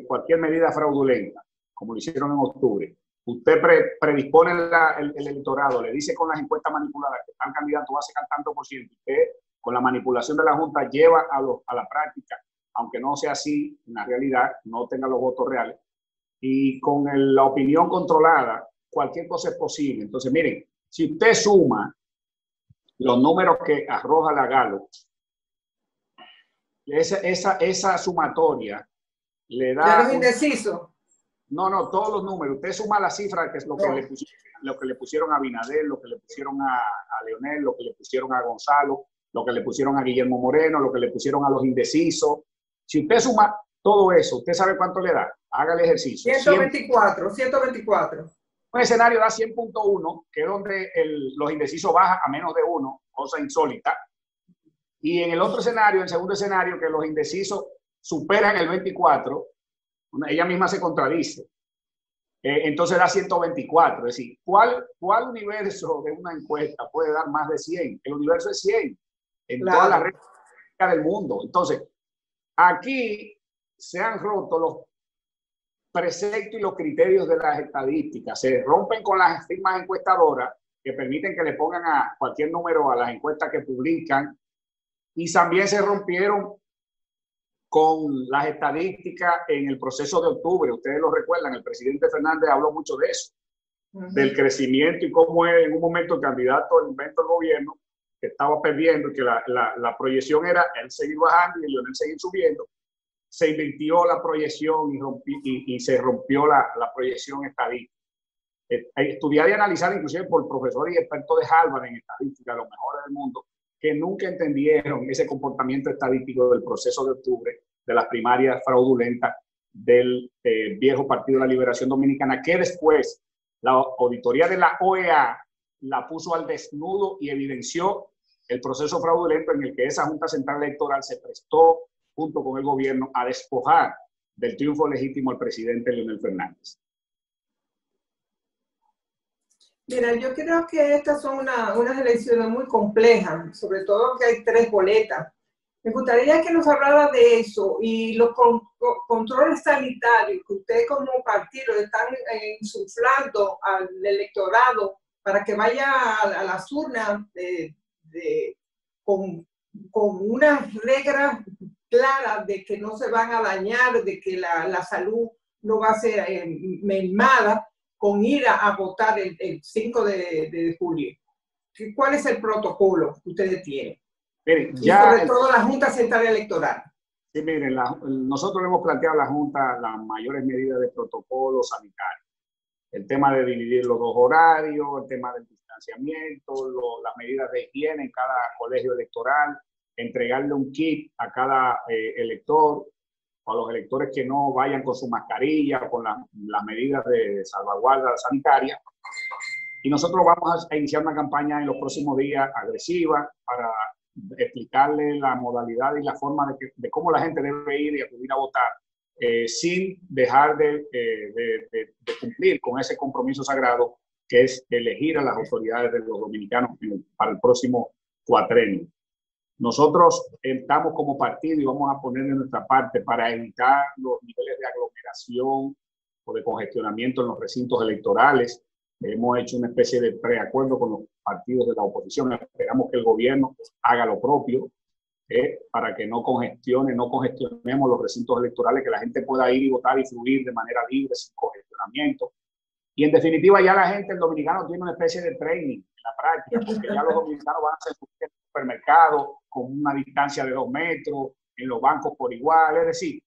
cualquier medida fraudulenta, como lo hicieron en octubre. Usted predispone el electorado, le dice con las encuestas manipuladas que tal candidato va a sacar tanto por ciento. Usted, con la manipulación de la Junta, lleva a la práctica, aunque no sea así, en la realidad, no tenga los votos reales. Y con la opinión controlada, cualquier cosa es posible. Entonces, miren, si usted suma los números que arroja la Gallup, esa sumatoria le da... ¿Ya los indecisos? No, todos los números. Usted suma la cifra, que es lo que le pusieron a Abinader, lo que le pusieron a Leonel, lo que le pusieron a Gonzalo, lo que le pusieron a Guillermo Moreno, lo que le pusieron a los indecisos. Si usted suma todo eso, ¿usted sabe cuánto le da? Haga el ejercicio. 124. Un escenario da 100.1, que es donde los indecisos bajan a menos de 1, cosa insólita. Y en el otro escenario, el segundo escenario, que los indecisos superan el 24, ella misma se contradice. Entonces da 124. Es decir, ¿cuál universo de una encuesta puede dar más de 100? El universo es 100 en toda la red del mundo. Entonces, aquí se han roto los preceptos y los criterios de las estadísticas. Se rompen con las firmas encuestadoras que permiten que le pongan a cualquier número a las encuestas que publican. Y también se rompieron con las estadísticas en el proceso de octubre. Ustedes lo recuerdan, el presidente Fernández habló mucho de eso, del crecimiento y cómo en un momento el candidato del invento del gobierno que estaba perdiendo y que la proyección era él seguir bajando y Leonel seguir subiendo. Se invirtió la proyección y se rompió la proyección estadística. Estudiar y analizar inclusive por profesores y expertos de Harvard en estadística, los mejores del mundo, que nunca entendieron ese comportamiento estadístico del proceso de octubre, de las primarias fraudulentas del viejo Partido de la Liberación Dominicana, que después la auditoría de la OEA la puso al desnudo y evidenció el proceso fraudulento en el que esa Junta Central Electoral se prestó junto con el gobierno a despojar del triunfo legítimo al presidente Leonel Fernández. Mira, yo creo que estas son unas elecciones muy complejas, sobre todo que hay 3 boletas. Me gustaría que nos hablara de eso y los controles sanitarios que ustedes como partido están insuflando al electorado para que vaya a las urnas con unas reglas claras de que no se van a dañar, de que la salud no va a ser mermada con ir a votar el 5 de julio. ¿Cuál es el protocolo que ustedes tienen? Miren, y sobre todo la Junta Central Electoral. Sí, miren, nosotros hemos planteado a la Junta las mayores medidas de protocolo sanitario. El tema de dividir los 2 horarios, el tema del distanciamiento, las medidas de higiene en cada colegio electoral, entregarle un kit a cada elector, a los electores que no vayan con su mascarilla, con las medidas de salvaguarda sanitaria. Y nosotros vamos a iniciar una campaña en los próximos días agresiva para explicarle la modalidad y la forma de cómo la gente debe ir y acudir a votar, sin dejar de cumplir con ese compromiso sagrado que es elegir a las autoridades de los dominicanos para el próximo cuatrenio. Nosotros estamos como partido y vamos a poner de nuestra parte para evitar los niveles de aglomeración o de congestionamiento en los recintos electorales. Hemos hecho una especie de preacuerdo con los partidos de la oposición. Esperamos que el gobierno haga lo propio para que no congestionemos los recintos electorales, que la gente pueda ir y votar y fluir de manera libre, sin congestionamiento. Y en definitiva ya la gente, el dominicano, tiene una especie de training en la práctica, porque ya los dominicanos van a hacer su supermercado con una distancia de 2 metros, en los bancos por igual. Es decir,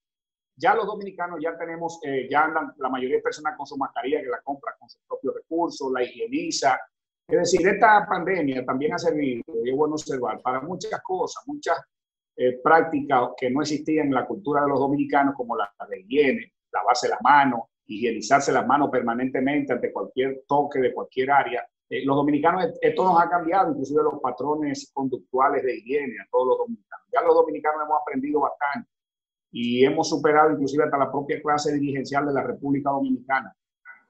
ya los dominicanos ya tenemos, ya andan la mayoría de personas con su mascarilla, que la compra con sus propios recursos, la higieniza. Es decir, esta pandemia también ha servido, y es bueno observar, para muchas cosas, muchas prácticas que no existían en la cultura de los dominicanos, como la de higiene, lavarse las manos, higienizarse las manos permanentemente ante cualquier toque de cualquier área. Los dominicanos, esto nos ha cambiado, inclusive los patrones conductuales de higiene a todos los dominicanos. Ya los dominicanos hemos aprendido bastante y hemos superado inclusive hasta la propia clase dirigencial de la República Dominicana.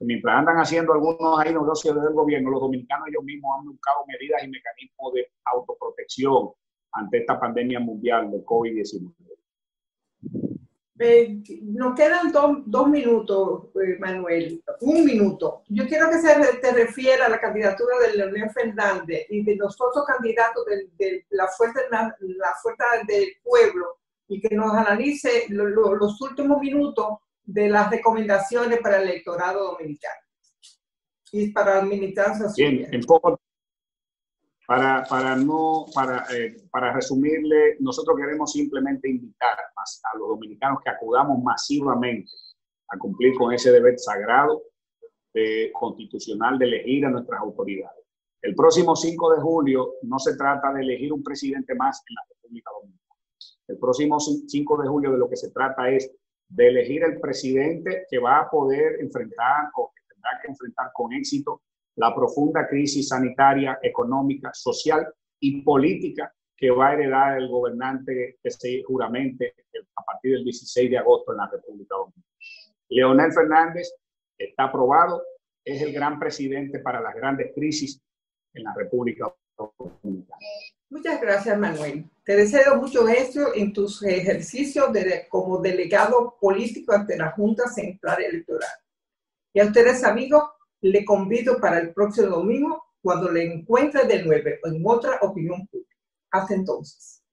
Mientras andan haciendo algunos ahí negocios del gobierno, los dominicanos ellos mismos han buscado medidas y mecanismos de autoprotección ante esta pandemia mundial del COVID-19. Nos quedan dos minutos, Manuel. 1 minuto. Yo quiero que te refiera a la candidatura de Leonel Fernández y de los otros candidatos de la fuerza del pueblo y que nos analice los últimos minutos de las recomendaciones para el electorado dominicano y para la administración social. Bien, en poco. Para resumirle, nosotros queremos simplemente invitar a los dominicanos que acudamos masivamente a cumplir con ese deber sagrado constitucional de elegir a nuestras autoridades. El próximo 5 de julio no se trata de elegir un presidente más en la República Dominicana. El próximo 5 de julio de lo que se trata es de elegir el presidente que va a poder enfrentar o que tendrá que enfrentar con éxito la profunda crisis sanitaria, económica, social y política que va a heredar el gobernante que se juramente a partir del 16 de agosto en la República Dominicana. Leonel Fernández está aprobado, es el gran presidente para las grandes crisis en la República Dominicana. Muchas gracias, Manuel. Te deseo mucho éxito en tus ejercicios como delegado político ante la Junta Central Electoral. Y a ustedes, amigos, le convido para el próximo domingo cuando le encuentre de nuevo en otra opinión pública. Hasta entonces.